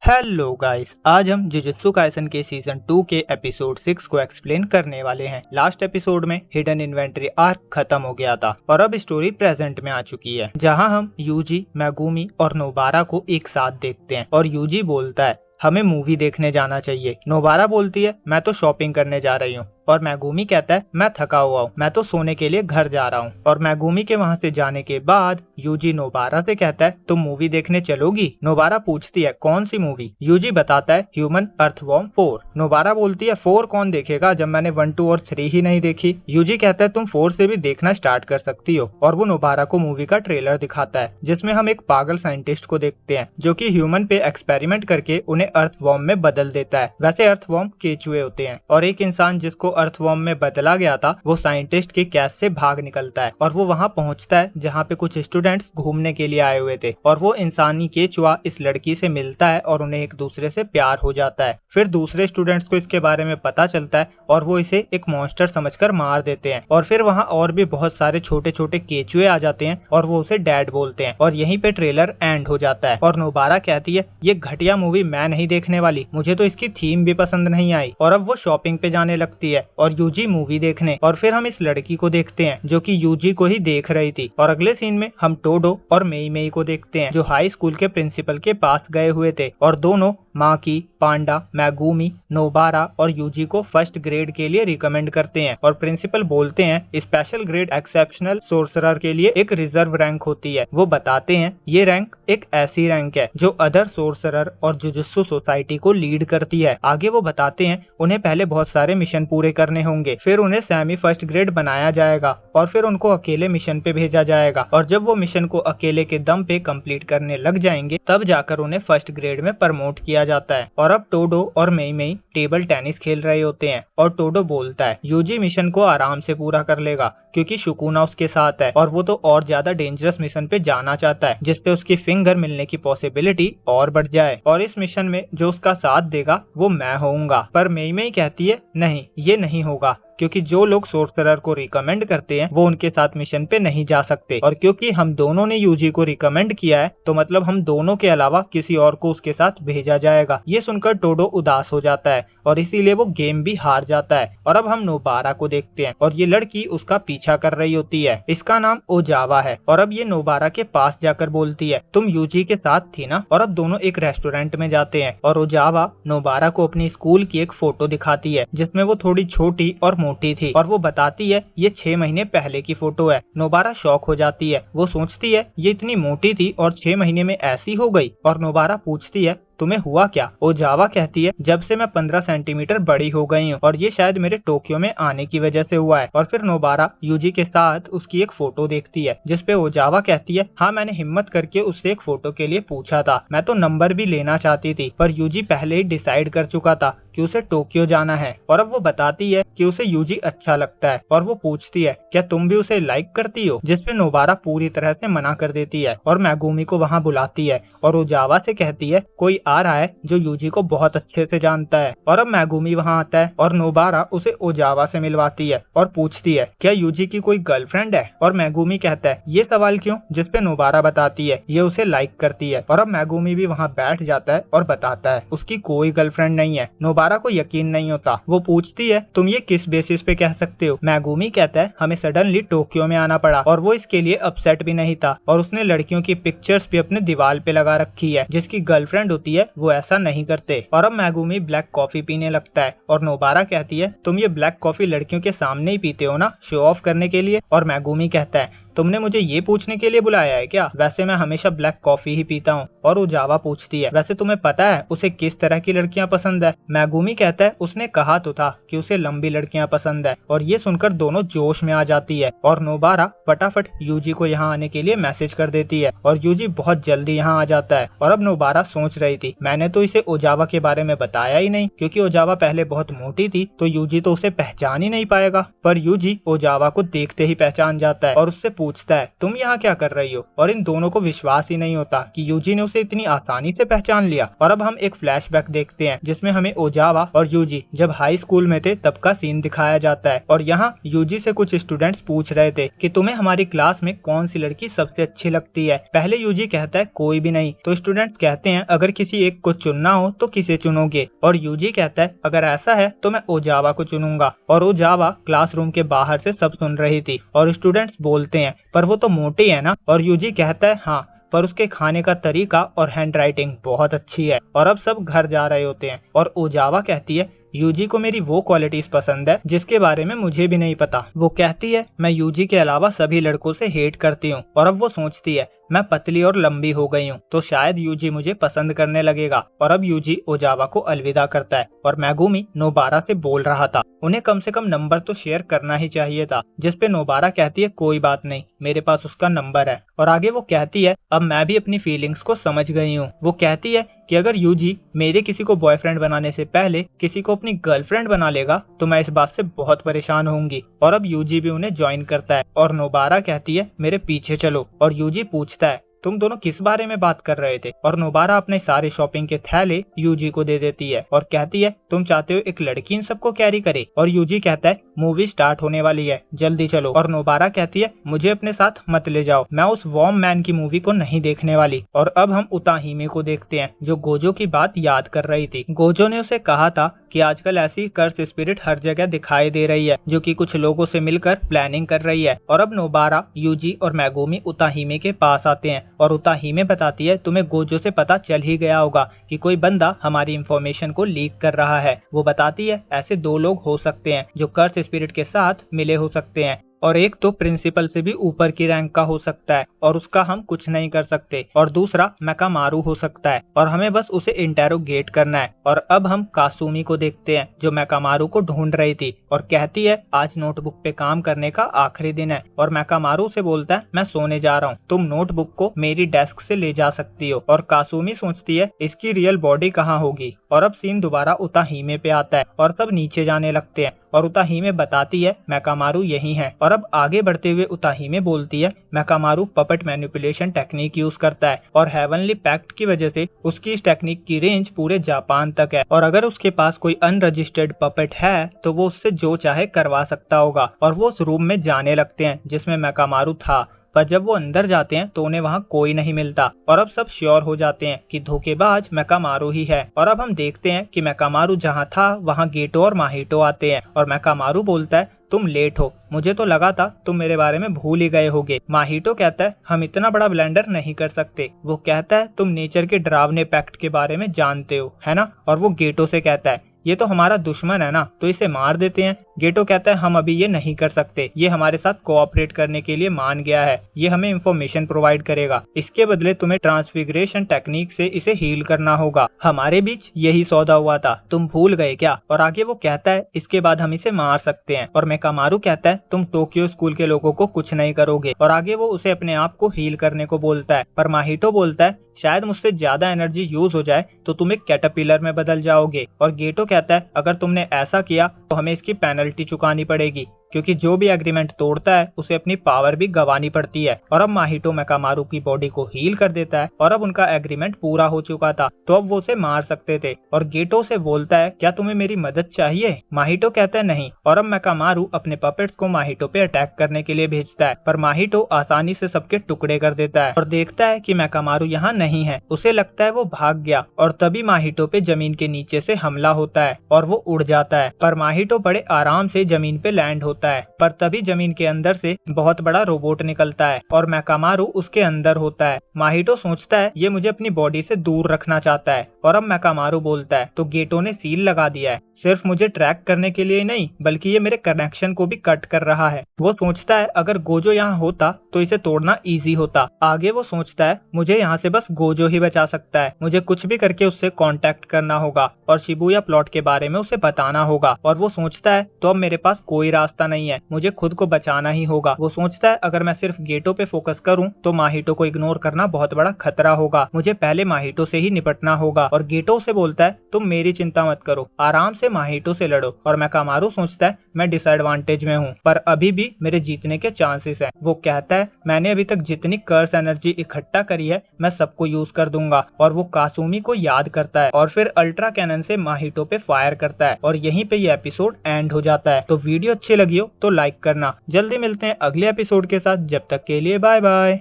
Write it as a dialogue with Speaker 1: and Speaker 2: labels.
Speaker 1: Hello guys, आज हम jujutsu Kaisen के सीजन 2 के एपिसोड 6 को एक्सप्लेन करने वाले हैं। लास्ट एपिसोड में हिडन इन्वेंटरी आर्क खत्म हो गया था और अब स्टोरी प्रेजेंट में आ चुकी है, जहां हम यूजी, मेगुमी और नोबारा को एक साथ देखते हैं। और यूजी बोलता है हमें मूवी देखने जाना चाहिए। नोबारा बोलती है मैं तो शॉपिंग करने जा रही हूँ। और मेगुमी कहता है मैं थका हुआ हूँ, मैं तो सोने के लिए घर जा रहा हूँ। और मेगुमी के वहाँ से जाने के बाद यूजी नोबारा से कहता है तुम मूवी देखने चलोगी। नोबारा पूछती है कौन सी मूवी। यूजी बताता है ह्यूमन अर्थवॉर्म 4। नोबारा बोलती है 4 कौन देखेगा जब मैंने 1, 2 और 3 ही नहीं देखी। यूजी कहता है तुम 4 से भी देखना स्टार्ट कर सकती हो। और वो नोबारा को मूवी का ट्रेलर दिखाता है, जिसमें हम एक पागल साइंटिस्ट को देखते हैं जो कि ह्यूमन पे एक्सपेरिमेंट करके उन्हें अर्थवॉर्म में बदल देता है। वैसे अर्थवॉर्म केचुए होते हैं और एक इंसान जिसको अर्थवॉर्म में बदला गया था वो साइंटिस्ट के कैच से भाग निकलता है और वो वहाँ पहुँचता है जहाँ पे कुछ स्टूडेंट्स घूमने के लिए आए हुए थे। और वो इंसानी केचुआ इस लड़की से मिलता है और उन्हें एक दूसरे से प्यार हो जाता है। फिर दूसरे स्टूडेंट्स को इसके बारे में पता चलता है और वो इसे एक मॉन्स्टर समझकर मार देते हैं। और फिर वहाँ और भी बहुत सारे छोटे छोटे केचुए आ जाते हैं और वो उसे डैड बोलते हैं। और यहीं पे ट्रेलर एंड हो जाता है और नोबारा कहती है ये घटिया मूवी मैं नहीं देखने वाली, मुझे तो इसकी थीम भी पसंद नहीं आई। और अब वो शॉपिंग पे जाने लगती है और यूजी मूवी देखने। और फिर हम इस लड़की को देखते हैं जो कि यूजी को ही देख रही थी। और अगले सीन में हम टोडो और मेई मेई को देखते हैं जो हाई स्कूल के प्रिंसिपल के पास गए हुए थे। और दोनों माकी, पांडा, मेगुमी, नोबारा और यूजी को फर्स्ट ग्रेड के लिए रिकमेंड करते हैं। और प्रिंसिपल बोलते हैं स्पेशल ग्रेड एक्सेप्शनल सोर्सरर के लिए एक रिजर्व रैंक होती है। वो बताते हैं ये रैंक एक ऐसी रैंक है जो अदर सोर्सरर और जुजुत्सु सोसाइटी को लीड करती है। आगे वो बताते हैं उन्हें पहले बहुत सारे मिशन पूरे करने होंगे, फिर उन्हें सेमी फर्स्ट ग्रेड बनाया जाएगा और फिर उनको अकेले मिशन पे भेजा जाएगा। और जब वो मिशन को अकेले के दम पे कंप्लीट करने लग जाएंगे तब जाकर उन्हें फर्स्ट ग्रेड में प्रमोट किया जाता है। और अब टोडो और मेई मेई टेबल टेनिस खेल रहे होते हैं और टोडो बोलता है यूजी मिशन को आराम से पूरा कर लेगा क्योंकि शुकुना उसके साथ है और वो तो और ज्यादा डेंजरस मिशन पे जाना चाहता है जिसपे उसकी फिंगर मिलने की पॉसिबिलिटी और बढ़ जाए। और इस मिशन में जो उसका साथ देगा वो मैं होऊंगा। पर मेई मेई कहती है नहीं, ये नहीं होगा क्योंकि जो लोग सोर्सरर को रिकमेंड करते हैं वो उनके साथ मिशन पे नहीं जा सकते। और क्योंकि हम दोनों ने यूजी को रिकमेंड किया है तो मतलब हम दोनों के अलावा किसी और को उसके साथ भेजा जाएगा। ये सुनकर टोडो उदास हो जाता है और इसीलिए वो गेम भी हार जाता है। और अब हम नोबारा को देखते हैं और ये लड़की उसका पीछा कर रही होती है। इसका नाम ओजावा है। और अब ये नोबारा के पास जाकर बोलती है तुम यूजी के साथ थी ना। और अब दोनों एक रेस्टोरेंट में जाते हैं और ओजावा नोबारा को अपनी स्कूल की एक फोटो दिखाती है जिसमें वो थोड़ी छोटी और मोटी थी। और वो बताती है ये 6 महीने पहले की फोटो है। नोबारा शॉक हो जाती है, वो सोचती है ये इतनी मोटी थी और 6 महीने में ऐसी हो गई। और नोबारा पूछती है तुम्हें हुआ क्या। ओजावा कहती है जब से मैं 15 सेंटीमीटर बड़ी हो गई हूँ और ये शायद मेरे टोक्यो में आने की वजह से हुआ है। और फिर नोबारा यूजी के साथ उसकी एक फोटो देखती है जिसपे ओजावा कहती है हाँ मैंने हिम्मत करके उससे एक फोटो के लिए पूछा था, मैं तो नंबर भी लेना चाहती थी पर यूजी पहले ही डिसाइड कर चुका था कि उसे टोक्यो जाना है। और अब वो बताती है कि उसे यूजी अच्छा लगता है और वो पूछती है क्या तुम भी उसे लाइक करती हो, जिसपे नोबारा पूरी तरह से मना कर देती है और मेगुमी को वहाँ बुलाती है और ओजावा से कहती है कोई आ रहा है जो यूजी को बहुत अच्छे से जानता है। और अब मेगुमी वहाँ आता है और नोबारा उसे ओजावा से मिलवाती है और पूछती है क्या यूजी की कोई गर्लफ्रेंड है। और मेगुमी कहता है ये सवाल क्यों, जिसपे नोबारा बताती है ये उसे लाइक करती है। और अब मेगुमी भी वहाँ बैठ जाता है और बताता है उसकी कोई गर्लफ्रेंड नहीं है। नोबारा को यकीन नहीं होता, वो पूछती है तुम ये किस बेसिस पे कह सकते हो। मेगुमी कहता है हमें सडनली टोक्यो में आना पड़ा और वो इसके लिए अपसेट भी नहीं था और उसने लड़कियों की पिक्चर्स भी अपने दीवार पे लगा रखी है, जिसकी गर्लफ्रेंड होती है वो ऐसा नहीं करते। और अब मेगुमी ब्लैक कॉफी पीने लगता है और नोबारा कहती है तुम ये ब्लैक कॉफी लड़कियों के सामने ही पीते हो ना, शो ऑफ करने के लिए। और मेगुमी कहता है तुमने मुझे ये पूछने के लिए बुलाया है क्या, वैसे मैं हमेशा ब्लैक कॉफी ही पीता हूँ। और ओजावा पूछती है वैसे तुम्हें पता है उसे किस तरह की लड़कियां पसंद है। मेगुमी कहता है उसने कहा तो था कि उसे लंबी लड़कियां पसंद है। और ये सुनकर दोनों जोश में आ जाती है और नोबारा फटाफट यूजी को यहाँ आने के लिए मैसेज कर देती है और यूजी बहुत जल्दी यहाँ आ जाता है। और अब नोबारा सोच रही थी मैंने तो इसे ओजावा के बारे में बताया ही नहीं क्योंकि ओजावा पहले बहुत मोटी थी तो यूजी तो उसे पहचान ही नहीं पाएगा। पर यूजी ओजावा को देखते ही पहचान जाता है और उससे पूछता है तुम यहाँ क्या कर रही हो, और इन दोनों को विश्वास ही नहीं होता कि यूजी ने उसे इतनी आसानी से पहचान लिया। और अब हम एक फ्लैशबैक देखते हैं जिसमें हमें ओजावा और यूजी जब हाई स्कूल में थे तब का सीन दिखाया जाता है। और यहाँ यूजी से कुछ स्टूडेंट्स पूछ रहे थे कि तुम्हें हमारी क्लास में कौन सी लड़की सबसे अच्छी लगती है। पहले यूजी कहता है कोई भी नहीं, तो स्टूडेंट्स कहते हैं अगर किसी एक को चुनना हो तो किसे चुनोगे, और यूजी कहता है अगर ऐसा है तो मैं ओजावा को चुनूंगा। और ओजावा क्लासरूम के बाहर से सब सुन रही थी और स्टूडेंट्स बोलते हैं पर वो तो मोटी है ना, और यूजी कहता है हाँ पर उसके खाने का तरीका और हैंडराइटिंग बहुत अच्छी है। और अब सब घर जा रहे होते हैं और ओजावा कहती है यूजी को मेरी वो क्वालिटीज पसंद है जिसके बारे में मुझे भी नहीं पता। वो कहती है मैं यूजी के अलावा सभी लड़कों से हेट करती हूँ। और अब वो सोचती है मैं पतली और लंबी हो गई हूँ तो शायद यूजी मुझे पसंद करने लगेगा। और अब यूजी ओजावा को अलविदा करता है और मेगुमी नोबारा से बोल रहा था उन्हें कम से कम नंबर तो शेयर करना ही चाहिए था, जिसपे नोबारा कहती है कोई बात नहीं, मेरे पास उसका नंबर है। और आगे वो कहती है अब मैं भी अपनी फीलिंग्स को समझ गई हूँ। वो कहती है कि अगर यूजी मेरे किसी को बॉयफ्रेंड बनाने से पहले किसी को अपनी गर्लफ्रेंड बना लेगा तो मैं इस बात से बहुत परेशान होंगी। और अब यूजी भी उन्हें ज्वाइन करता है और नोबारा कहती है मेरे पीछे चलो। और यूजी पूछता है तुम दोनों किस बारे में बात कर रहे थे, और नोबारा अपने सारे शॉपिंग के थैले यूजी को दे देती है और कहती है तुम चाहते हो एक लड़की इन सबको कैरी करे। और यूजी कहता है मूवी स्टार्ट होने वाली है जल्दी चलो। और नोबारा कहती है मुझे अपने साथ मत ले जाओ, मैं उस वॉर्म मैन की मूवी को नहीं देखने वाली। और अब हम उताहिमे को देखते हैं जो गोजो की बात याद कर रही थी। गोजो ने उसे कहा था कि आजकल ऐसी कर्स स्पिरिट हर जगह दिखाई दे रही है जो कि कुछ लोगों से मिलकर प्लानिंग कर रही है। और अब नोबारा, यूजी और मेगुमी उताहिमे के पास आते हैं और उताहिमे बताती है तुम्हें गोजो से पता चल ही गया होगा कि कोई बंदा हमारी इंफॉर्मेशन को लीक कर रहा है। वो बताती है ऐसे 2 लोग हो सकते हैं जो कर्स स्पिरिट के साथ मिले हो सकते हैं, और एक तो प्रिंसिपल से भी ऊपर की रैंक का हो सकता है और उसका हम कुछ नहीं कर सकते, और दूसरा मेकामारू हो सकता है और हमें बस उसे इंटेरोगेट करना है। और अब हम कासुमी को देखते हैं जो मेकामारू को ढूंढ रही थी और कहती है आज नोटबुक पे काम करने का आखिरी दिन है। और मेकामारू से बोलता है मैं सोने जा रहा हूँ, तुम नोटबुक को मेरी डेस्क से ले जा सकती हो। और कासुमी सोचती है इसकी रियल बॉडी कहाँ होगी। और अब सीन दोबारा उताहिमे पे आता है और सब नीचे जाने लगते हैं और उताहिमे बताती है मेकामारू यही है। और अब आगे बढ़ते हुए उताहिमे बोलती है Mechamaru puppet manipulation technique use करता है और हेवनली पैक्ट की वजह से उसकी इस टेक्निक की रेंज पूरे जापान तक है, और अगर उसके पास कोई अनरजिस्टर्ड पपेट है तो वो उससे जो चाहे करवा सकता होगा। और वो उस रूम में जाने लगते हैं जिसमें मेकामारू था, पर जब वो अंदर जाते हैं तो उन्हें वहाँ कोई नहीं मिलता। और अब सब श्योर हो जाते हैं कि धोखेबाज मेकामारू ही है। और अब हम देखते हैं कि मेकामारू जहाँ था वहाँ गेटो और माहिटो आते हैं और मेकामारू बोलता है तुम लेट हो, मुझे तो लगा था तुम मेरे बारे में भूल ही गए होगे। माहिटो कहता है हम इतना बड़ा ब्लेंडर नहीं कर सकते। वो कहता है तुम नेचर के डरावने पैक्ट के बारे में जानते हो है ना। और वो गेटो से कहता है ये तो हमारा दुश्मन है ना, तो इसे मार देते हैं। गेटो कहता है हम अभी ये नहीं कर सकते, ये हमारे साथ कोऑपरेट करने के लिए मान गया है, ये हमें इंफॉर्मेशन प्रोवाइड करेगा, इसके बदले तुम्हें ट्रांसफिगरेशन टेक्निक से इसे हील करना होगा, हमारे बीच यही सौदा हुआ था, तुम भूल गए क्या। और आगे वो कहता है इसके बाद हम इसे मार सकते हैं। और मेकामारू कहता है तुम टोक्यो स्कूल के लोगों को कुछ नहीं करोगे। और आगे वो उसे अपने आप को हील करने को बोलता है, पर माहिटो बोलता है शायद मुझसे ज्यादा एनर्जी यूज हो जाए तो तुम एक कैटरपिलर में बदल जाओगे। और गेटो कहता है अगर तुमने ऐसा किया तो हमें इसकी पेनल्टी चुकानी पड़ेगी, क्योंकि जो भी एग्रीमेंट तोड़ता है उसे अपनी पावर भी गंवानी पड़ती है। और अब माहिटो मेकामारू की बॉडी को हील कर देता है और अब उनका एग्रीमेंट पूरा हो चुका था तो अब वो उसे मार सकते थे। और गेटो से बोलता है क्या तुम्हें मेरी मदद चाहिए। माहिटो कहता है नहीं। और अब मेकामारू अपने पपेट्स को माहिटो पे अटैक करने के लिए भेजता है, पर माहिटो आसानी से सबके टुकड़े कर देता है और देखता है कि मेकामारू यहाँ नहीं है। उसे लगता है वो भाग गया और तभी माहिटो पे जमीन के नीचे से हमला होता है और वो उड़ जाता है, पर माहिटो बड़े आराम से जमीन पे लैंड होता है। पर तभी जमीन के अंदर से बहुत बड़ा रोबोट निकलता है और मेकामारू उसके अंदर होता है। माहिटो सोचता है ये मुझे अपनी बॉडी से दूर रखना चाहता है और अब मेकामारू बोलता है तो गेटो ने सील लगा दिया है, सिर्फ मुझे ट्रैक करने के लिए नहीं बल्कि ये मेरे कनेक्शन को भी कट कर रहा है। वो सोचता है अगर गोजो यहाँ होता तो इसे तोड़ना इजी होता। आगे वो सोचता है मुझे यहाँ से बस गोजो ही बचा सकता है, मुझे कुछ भी करके उससे कांटेक्ट करना होगा और शिबुया प्लॉट के बारे में उसे बताना होगा। और वो सोचता है तो अब मेरे पास कोई रास्ता नहीं है, मुझे खुद को बचाना ही होगा। वो सोचता है अगर मैं सिर्फ गेटो पे फोकस करूं तो माहिटो को इग्नोर करना बहुत बड़ा खतरा होगा, मुझे पहले माहिटो से ही निपटना होगा। और गेटो से बोलता है तुम मेरी चिंता मत करो, आराम से माहिटो से लड़ो। और मेकामारू सोचता है मैं डिसएडवांटेज में हूँ पर अभी भी मेरे जीतने के चांसेस हैं। वो कहता है मैंने अभी तक जितनी कर्स एनर्जी इकट्ठा करी है मैं सबको यूज कर दूंगा। और वो कासुमी को याद करता है और फिर अल्ट्रा कैनन से माहितो पे फायर करता है और यहीं पे ये एपिसोड एंड हो जाता है। तो वीडियो अच्छी लगी हो तो लाइक करना। जल्दी मिलते हैं अगले एपिसोड के साथ, जब तक के लिए बाय बाय।